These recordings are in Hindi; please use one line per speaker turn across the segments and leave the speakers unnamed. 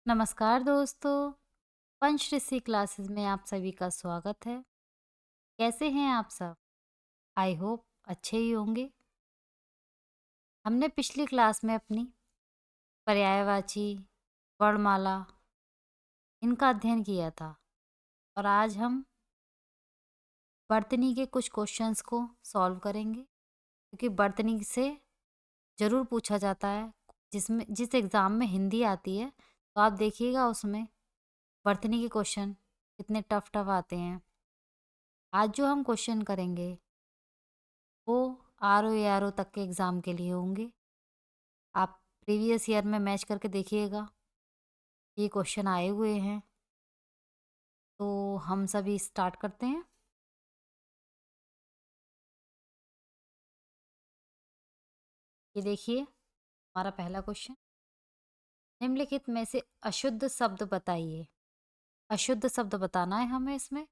नमस्कार दोस्तों, पंचऋषि क्लासेस में आप सभी का स्वागत है। कैसे हैं आप सब? आई होप अच्छे ही होंगे। हमने पिछली क्लास में अपनी पर्यायवाची, वर्णमाला इनका अध्ययन किया था और आज हम वर्तनी के कुछ क्वेश्चंस को सॉल्व करेंगे क्योंकि वर्तनी से ज़रूर पूछा जाता है। जिस एग्ज़ाम में हिंदी आती है तो आप देखिएगा उसमें वर्तनी के क्वेश्चन कितने टफ टफ आते हैं। आज जो हम क्वेश्चन करेंगे वो R O A R O तक के एग्ज़ाम के लिए होंगे। आप प्रीवियस ईयर में मैच करके देखिएगा, ये क्वेश्चन आए हुए हैं। तो हम सभी स्टार्ट करते हैं। ये देखिए हमारा पहला क्वेश्चन, निम्नलिखित में से अशुद्ध शब्द बताइए। अशुद्ध शब्द बताना है हमें, इसमें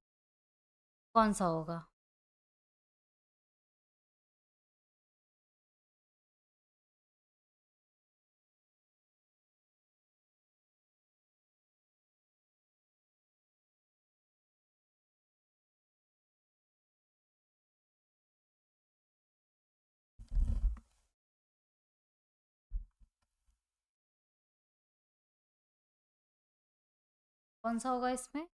कौन सा होगा? कौन सा होगा इसमें?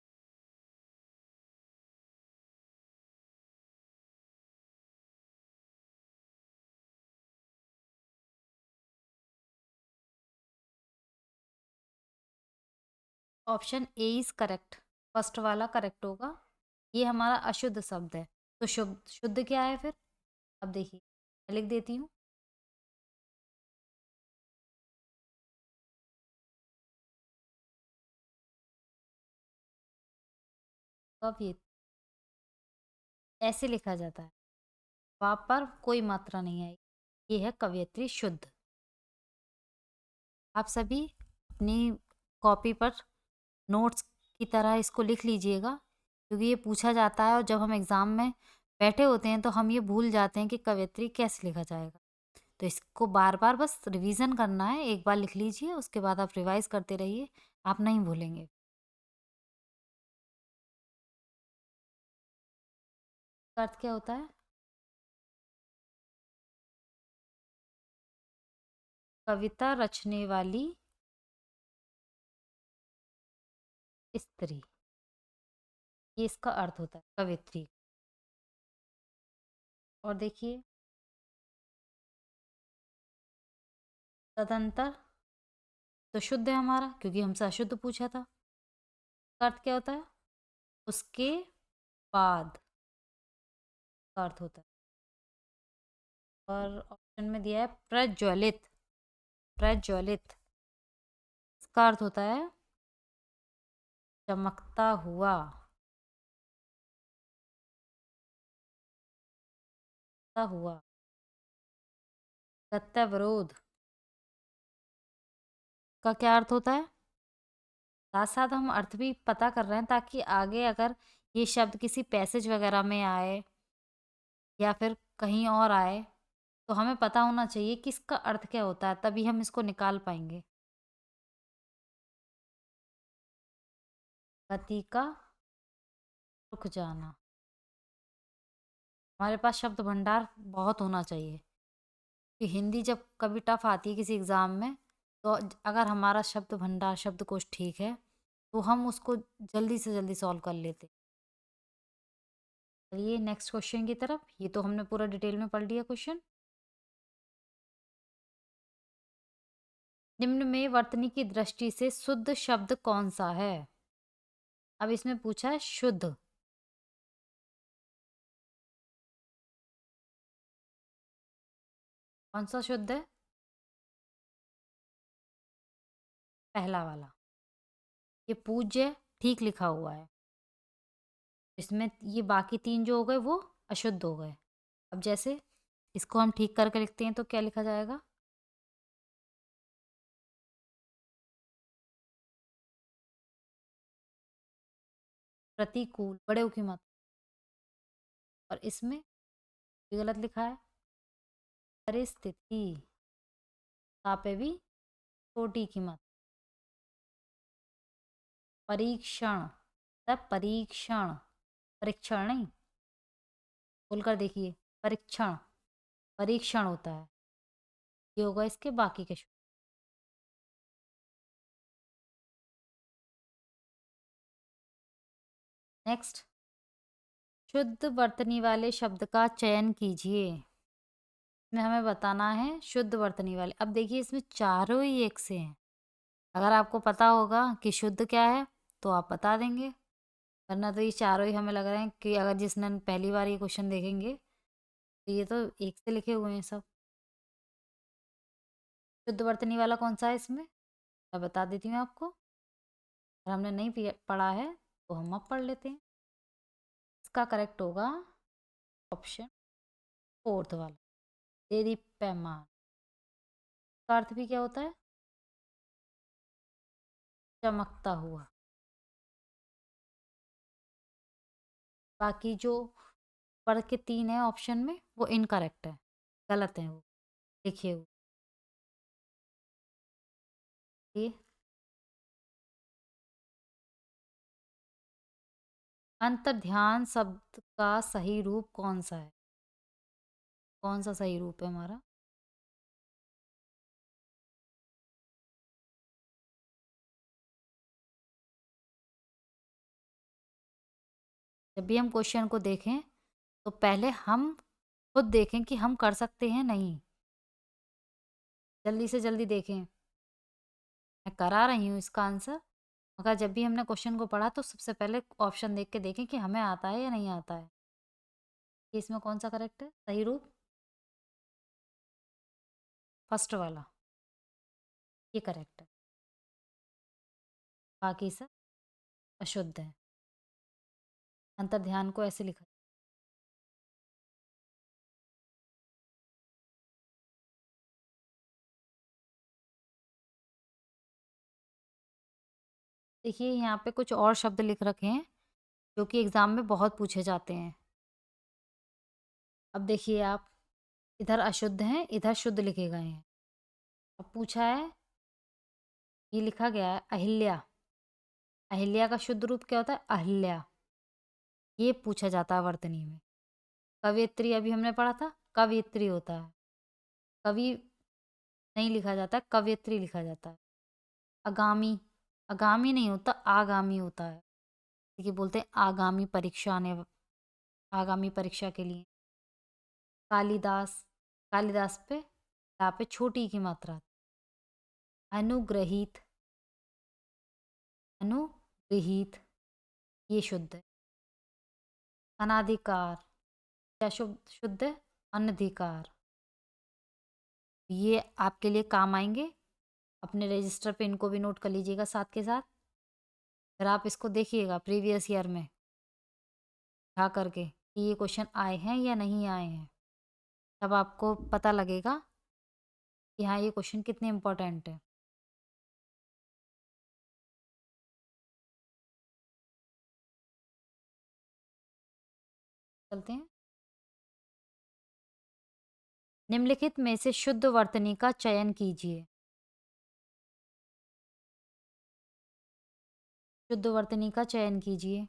Option A is correct, first वाला करेक्ट होगा। ये हमारा अशुद्ध शब्द है। तो शुद्ध शुद्ध क्या है फिर? अब देखिए मैं लिख देती हूँ। अब ये ऐसे लिखा जाता है, वहाँ पर कोई मात्रा नहीं आएगी। ये है कवयत्री शुद्ध। आप सभी अपनी कॉपी पर नोट्स की तरह इसको लिख लीजिएगा क्योंकि ये पूछा जाता है और जब हम एग्ज़ाम में बैठे होते हैं तो हम ये भूल जाते हैं कि कवयत्री कैसे लिखा जाएगा। तो इसको बार बार बस रिवीजन करना है, एक बार लिख लीजिए उसके बाद आप रिवाइज करते रहिए, आप नहीं भूलेंगे। इसका अर्थ क्या होता है? कविता रचने वाली स्त्री, ये इसका अर्थ होता है कवित्री। और देखिए तदंतर तो शुद्ध है हमारा क्योंकि हमसे अशुद्ध पूछा था। इसका अर्थ क्या होता है? उसके बाद का अर्थ होता है। और ऑप्शन में दिया है प्रज्वलित। प्रज्वलित इसका अर्थ होता है चमकता हुआ। चमकता हुआ। सत्यावरोध का क्या अर्थ होता है? साथ साथ हम अर्थ भी पता कर रहे हैं ताकि आगे अगर ये शब्द किसी पैसेज वगैरह में आए या फिर कहीं और आए तो हमें पता होना चाहिए कि इसका अर्थ क्या होता है, तभी हम इसको निकाल पाएंगे। गति का रुक जाना। हमारे पास शब्द भंडार बहुत होना चाहिए कि हिंदी जब कभी टफ आती है किसी एग्ज़ाम में तो अगर हमारा शब्द भंडार शब्दकोश ठीक है तो हम उसको जल्दी से जल्दी सॉल्व कर लेते। चलिए नेक्स्ट क्वेश्चन की तरफ। ये तो हमने पूरा डिटेल में पढ़ लिया क्वेश्चन। निम्न में वर्तनी की दृष्टि से शुद्ध शब्द कौन सा है? अब इसमें पूछा है शुद्ध। कौन सा शुद्ध है? पहला वाला। ये पूज्य ठीक लिखा हुआ है। इसमें ये बाकी तीन जो हो गए वो अशुद्ध हो गए। अब जैसे इसको हम ठीक करके लिखते हैं तो क्या लिखा जाएगा? प्रतिकूल बड़े ऊ की मात्रा। और इसमें भी गलत लिखा है। परिस्थिति पे भी छोटी की मात्रा। परीक्षण, तब परीक्षण, परीक्षण नहीं, बोलकर देखिए, परीक्षण, परीक्षण होता है। ये होगा इसके बाकी के शब्द। नेक्स्ट, शुद्ध वर्तनी वाले शब्द का चयन कीजिए। इसमें हमें बताना है शुद्ध वर्तनी वाले। अब देखिए इसमें चारों ही एक से हैं। अगर आपको पता होगा कि शुद्ध क्या है तो आप बता देंगे, वरना तो ये चारों ही हमें लग रहे हैं कि अगर जिसने पहली बार ये क्वेश्चन देखेंगे तो ये तो एक से लिखे हुए हैं सब। शुद्ध वर्तनी वाला कौन सा है इसमें, मैं बता देती हूँ आपको। अगर हमने नहीं पढ़ा है तो हम अब पढ़ लेते हैं। इसका करेक्ट होगा ऑप्शन फोर्थ वाला, देदीप्यमान। का अर्थ भी क्या होता है, चमकता हुआ। बाकी जो पढ़ के तीन है ऑप्शन में वो इनकरेक्ट है, गलत है वो, लिखे हुए। ये अंतर्ध्यान शब्द का सही रूप कौन सा है, कौन सा सही रूप है हमारा। जब भी हम क्वेश्चन को देखें तो पहले हम खुद देखें कि हम कर सकते हैं नहीं, जल्दी से जल्दी देखें। मैं करा रही हूँ इसका आंसर, मगर जब भी हमने क्वेश्चन को पढ़ा तो सबसे पहले ऑप्शन देख के देखें कि हमें आता है या नहीं आता है। कि इसमें कौन सा करेक्ट है सही रूप, फर्स्ट वाला, ये करेक्ट है। बाकी सब अशुद्ध है। अंतर्ध्यान को ऐसे लिखा, देखिए यहाँ पे कुछ और शब्द लिख रखे हैं जो कि एग्जाम में बहुत पूछे जाते हैं। अब देखिए आप, इधर अशुद्ध हैं, इधर शुद्ध लिखे गए हैं। अब पूछा है, ये लिखा गया है अहिल्या, अहिल्या का शुद्ध रूप क्या होता है, अहिल्या। ये पूछा जाता है वर्तनी में। कवियत्री अभी हमने पढ़ा था, कवियत्री होता है, कवि नहीं लिखा जाता, कवियत्री लिखा जाता है। आगामी, आगामी नहीं होता, आगामी होता है। देखिए बोलते हैं आगामी परीक्षा आने, आगामी परीक्षा के लिए। कालिदास, कालिदास पे यहाँ पे छोटी की मात्रा। अनुग्रहित, अनुगृहीत, ये शुद्ध है। अनाधिकार, क्या शुद्ध शुद्ध है, अनधिकार। ये आपके लिए काम आएंगे, अपने रजिस्टर पे इनको भी नोट कर लीजिएगा साथ के साथ। फिर आप इसको देखिएगा प्रीवियस ईयर में उठा करके कि ये क्वेश्चन आए हैं या नहीं आए हैं, तब आपको पता लगेगा कि हाँ ये क्वेश्चन कितने इम्पोर्टेंट है। चलते हैं, निम्नलिखित में से शुद्ध वर्तनी का चयन कीजिए। शुद्ध वर्तनी का चयन कीजिए।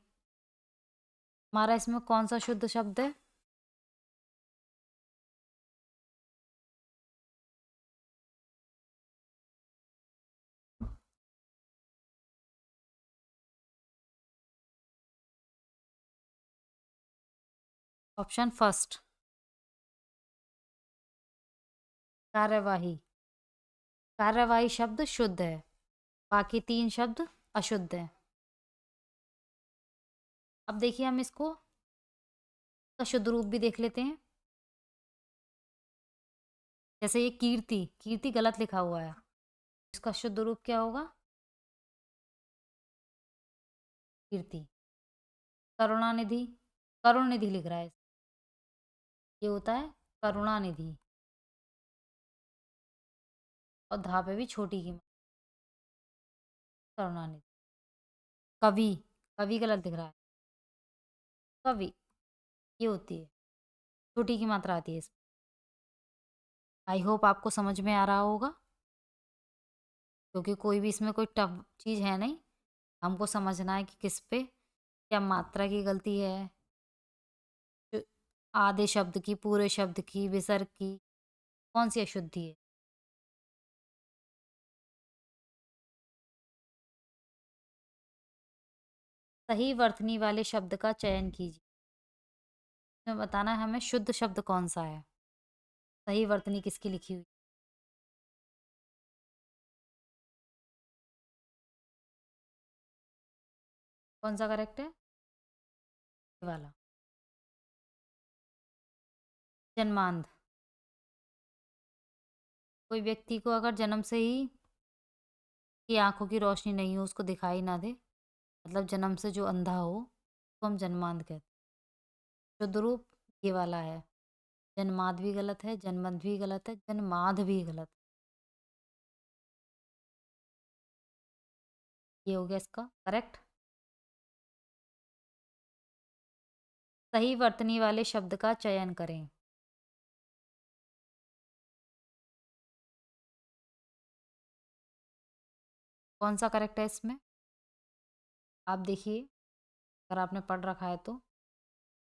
हमारा इसमें कौन सा शुद्ध शब्द है, ऑप्शन फर्स्ट, कार्यवाही। कार्यवाही शब्द शुद्ध है, बाकी तीन शब्द अशुद्ध है। अब देखिए हम इसको का शुद्ध रूप भी देख लेते हैं। जैसे ये कीर्ति, कीर्ति गलत लिखा हुआ है, इसका शुद्ध रूप क्या होगा, कीर्ति। करुणानिधि, करुणनिधि लिख रहा है, ये होता है करुणानिधि। और धा पे भी छोटी की, करुणानिधि। कवि, कवि गलत दिख रहा है, कवि ये होती है, छोटी की मात्रा आती है इसमें। आई होप आपको समझ में आ रहा होगा, क्योंकि कोई भी इसमें कोई टफ चीज़ है नहीं। हमको समझना है कि किस पे क्या मात्रा की गलती है, जो आधे शब्द की, पूरे शब्द की, विसर्ग की, कौन सी अशुद्धि है। सही वर्तनी वाले शब्द का चयन कीजिए। इसमें बताना है हमें शुद्ध शब्द कौन सा है, सही वर्तनी किसकी लिखी हुई। कौन सा करेक्ट है, ये वाला। जन्मांध। कोई व्यक्ति को अगर जन्म से ही की आंखों की रोशनी नहीं हो, उसको दिखाई ना दे, मतलब जन्म से जो अंधा हो, तो हम जन्मांध कहते हैं। शुद्ध रूप ये वाला है। जन्माद भी गलत है, जन्मंध भी गलत है, जन्माध भी गलत। ये हो गया इसका करेक्ट। सही वर्तनी वाले शब्द का चयन करें। कौन सा करेक्ट है इसमें, आप देखिए, अगर आपने पढ़ रखा है तो।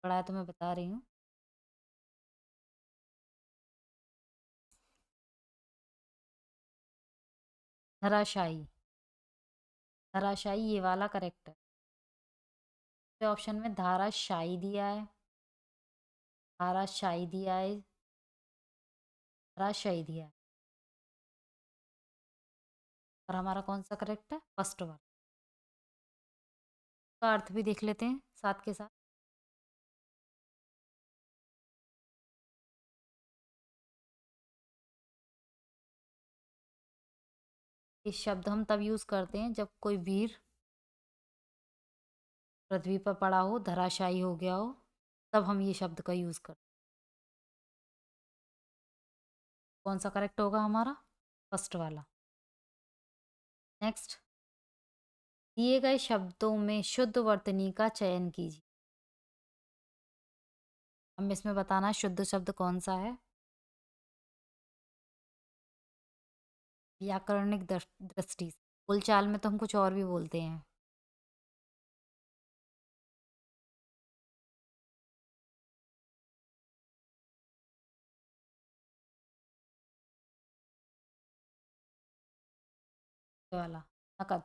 पढ़ा है तो मैं बता रही हूँ। धराशायी। धराशायी ये वाला करेक्ट है। ऑप्शन में धाराशायी दिया है, धाराशायी दिया है, धराशायी दिया है, और हमारा कौन सा करेक्ट है, फर्स्ट वाला। का अर्थ भी देख लेते हैं साथ के साथ। ये शब्द हम तब यूज करते हैं जब कोई वीर पृथ्वी पर पड़ा हो, धराशायी हो गया हो, तब हम ये शब्द का यूज करते हैं। कौन सा करेक्ट होगा हमारा, फर्स्ट वाला। नेक्स्ट, दिए गए शब्दों में शुद्ध वर्तनी का चयन कीजिए। हमें इसमें बताना है शुद्ध शब्द कौन सा है। व्याकरणिक दृष्टि से, बोलचाल में तो हम कुछ और भी बोलते हैं। ये वाला नकद।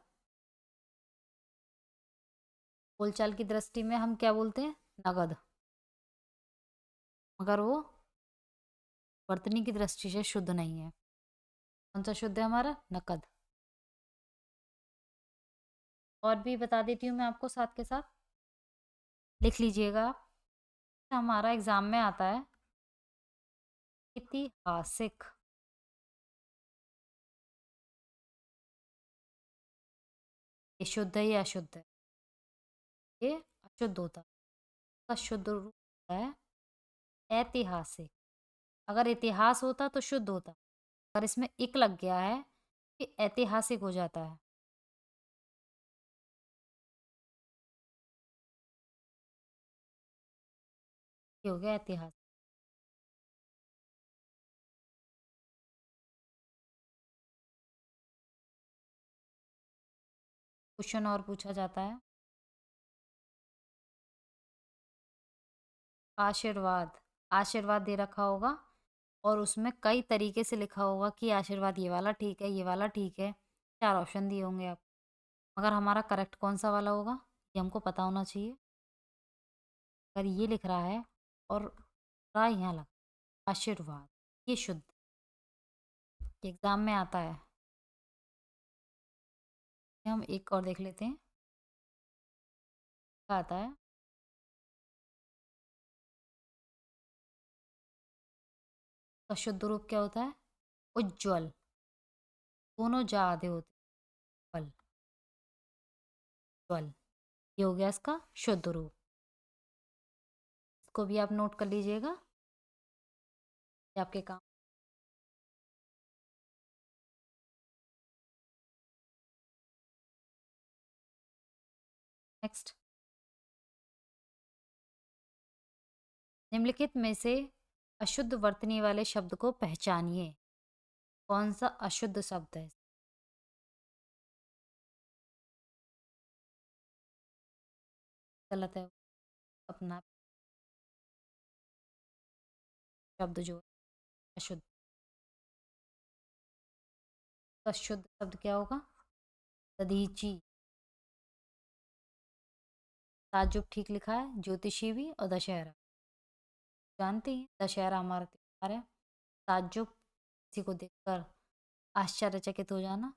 बोलचाल की दृष्टि में हम क्या बोलते हैं, नगद, मगर वो वर्तनी की दृष्टि से शुद्ध नहीं है। कौन सा शुद्ध है हमारा, नकद। और भी बता देती हूँ मैं आपको साथ के साथ, लिख लीजिएगा आप। हमारा एग्जाम में आता है ऐतिहासिक। ये शुद्ध है या अशुद्ध है, ये अशुद्ध होता है। इसका शुद्ध रूप होता है ऐतिहासिक। अगर इतिहास होता तो शुद्ध होता, अगर इसमें इक लग गया है कि ऐतिहासिक हो जाता है। ये हो गया ऐतिहासिक। क्वेश्चन और पूछा जाता है, आशीर्वाद। आशीर्वाद दे रखा होगा और उसमें कई तरीके से लिखा होगा कि आशीर्वाद ये वाला ठीक है, ये वाला ठीक है। चार ऑप्शन दिए होंगे आप, मगर हमारा करेक्ट कौन सा वाला होगा ये हमको पता होना चाहिए। अगर ये लिख रहा है और रा यहाँ लग, आशीर्वाद, ये शुद्ध, एग्जाम में आता है। हम एक और देख लेते हैं, क्या आता है। तो शुद्ध रूप क्या होता है, उज्ज्वल। दोनों जा आधे होते, ज्वल, ज्वल। ये हो गया इसका शुद्ध रूप। इसको भी आप नोट कर लीजिएगा, ये आपके काम। नेक्स्ट, निम्नलिखित में से अशुद्ध वर्तनी वाले शब्द को पहचानिए। कौन सा अशुद्ध शब्द है। गलत है। अपना शब्द जो है अशुद्ध। तो शुद्ध शब्द क्या होगा? दधीची। ताज्जुब ठीक लिखा है, ज्योतिषी भी और दशहरा। जानते हैं दशहरा हमारा त्योहार है। ताज्जुब किसी को देखकर आश्चर्यचकित हो जाना।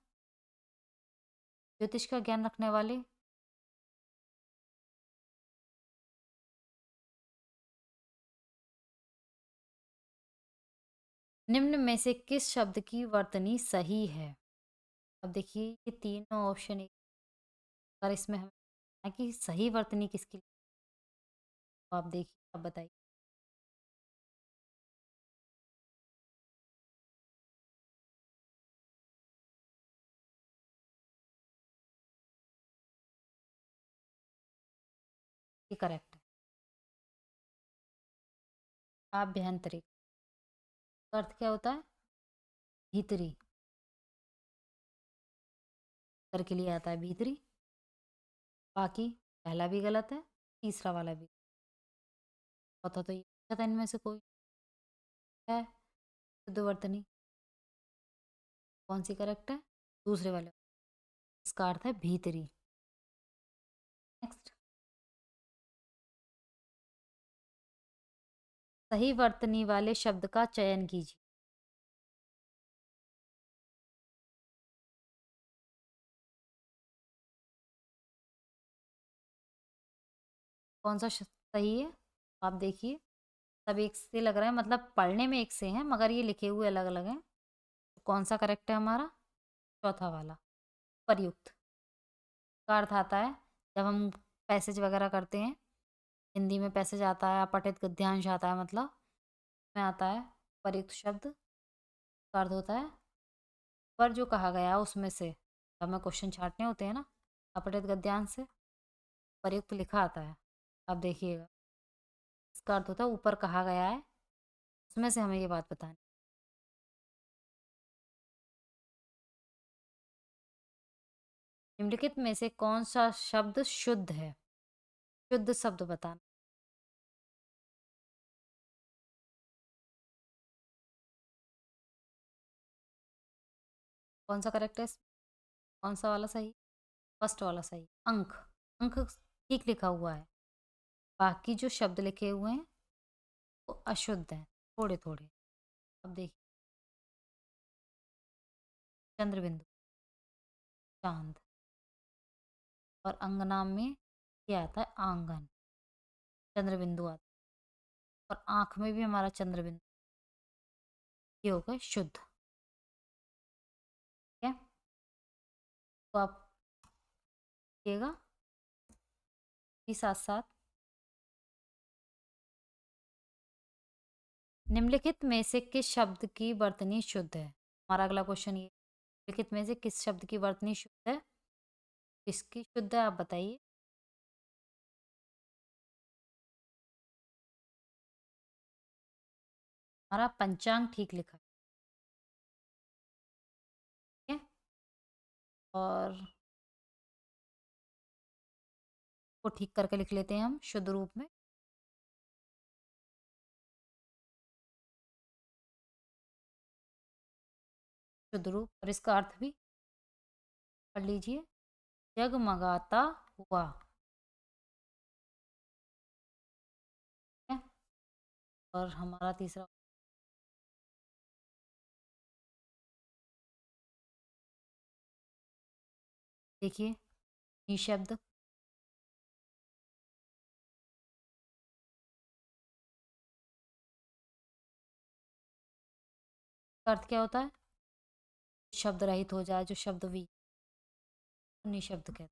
ज्योतिष का ज्ञान रखने वाले। निम्न में से किस शब्द की वर्तनी सही है? अब देखिए ये तीनों ऑप्शन एक, और इसमें हमें है कि सही वर्तनी किसकी। तो आप देखिए, आप बताइए। ये करेक्ट है। आभ्यंतरिक का अर्थ क्या होता है? भीतरी। कर के लिए आता है भीतरी। बाकी पहला भी गलत है, तीसरा वाला भी। चौथा तो ये पूछा था इनमें से कोई है शुद्ध वर्तनी, कौन सी करेक्ट है? दूसरे वाले। इसका अर्थ है भीतरी। नेक्स्ट। सही वर्तनी वाले शब्द का चयन कीजिए। कौन सा सही है? आप देखिए, सब एक से लग रहा है, मतलब पढ़ने में एक से हैं मगर ये लिखे हुए अलग अलग हैं। तो कौन सा करेक्ट है हमारा? चौथा वाला, प्रयुक्त। का अर्थ आता है जब हम पैसेज वगैरह करते हैं, हिंदी में पैसेज आता है, अपठित गद्यांश आता है, मतलब में आता है प्रयुक्त शब्द। का अर्थ होता है पर जो कहा गया उसमें से, हमें क्वेश्चन छांटने होते हैं ना, अपठित गद्यांश से प्रयुक्त लिखा आता है। अब देखिएगा, इसका अर्थ होता है ऊपर कहा गया है उसमें से हमें ये बात बतानी। निम्नलिखित में से कौन सा शब्द शुद्ध है? शुद्ध शब्द बताना। कौन सा करेक्ट है? कौन सा वाला सही? फर्स्ट वाला सही। अंक। अंक ठीक लिखा हुआ है। बाकी जो शब्द लिखे हुए हैं वो अशुद्ध हैं, थोड़े थोड़े। अब देखिए, चंद्रबिंदु, चांद, और अंगनाम में क्या आता है? आंगन। चंद्रबिंदु आता है और आंख में भी हमारा चंद्रबिंदु। ये हो गए शुद्ध। ठीक है, तो आप देखिएगा भी साथ साथ। निम्नलिखित में से किस शब्द की वर्तनी शुद्ध है? हमारा अगला क्वेश्चन ये, निम्नलिखित में से किस शब्द की वर्तनी शुद्ध है? किसकी शुद्ध है आप बताइए। हमारा पंचांग ठीक लिखा है। ठीक है, और को ठीक करके लिख लेते हैं हम शुद्ध रूप में। शुद्ध रूप, और इसका अर्थ भी पढ़ लीजिए, जगमगाता हुआ। ठीक है, और हमारा तीसरा, देखिए निशब्द। का अर्थ क्या होता है? शब्द रहित हो जाए, जो शब्द भी, निशब्द कहते हैं।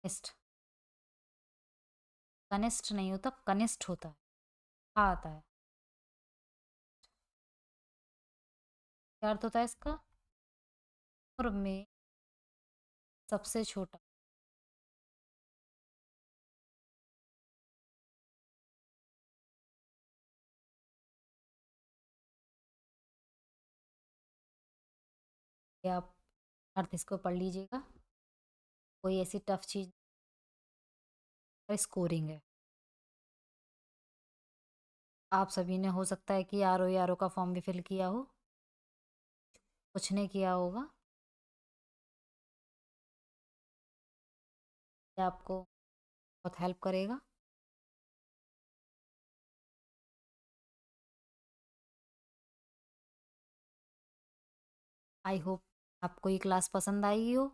कनिष्ठ। कनिष्ठ नहीं होता, कनिष्ठ होता है, हाँ आता है। क्या अर्थ होता है इसका? उम्र में सबसे छोटा। ये आप अर्थ इसको पढ़ लीजिएगा। कोई ऐसी टफ चीज़ स्कोरिंग है। आप सभी ने हो सकता है कि आर ओ का फॉर्म भी फिल किया हो, कुछ ने किया होगा। ये आपको बहुत हेल्प करेगा। आई होप आपको ये क्लास पसंद आई हो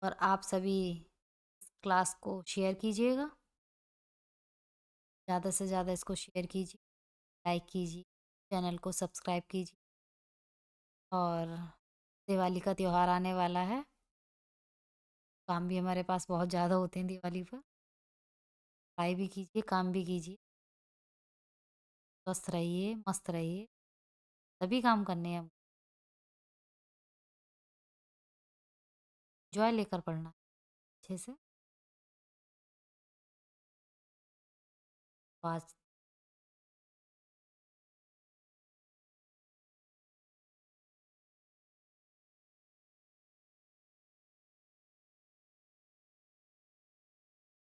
और आप सभी इस क्लास को शेयर कीजिएगा। ज़्यादा से ज़्यादा इसको शेयर कीजिए, लाइक कीजिए, चैनल को सब्सक्राइब कीजिए। और दिवाली का त्यौहार आने वाला है, काम भी हमारे पास बहुत ज़्यादा होते हैं दिवाली पर। पढ़ाई भी कीजिए, काम भी कीजिए। स्वस्थ रहिए, मस्त रहिए। सभी काम करने हैं, एंजॉय लेकर पढ़ना है अच्छे से। तो आज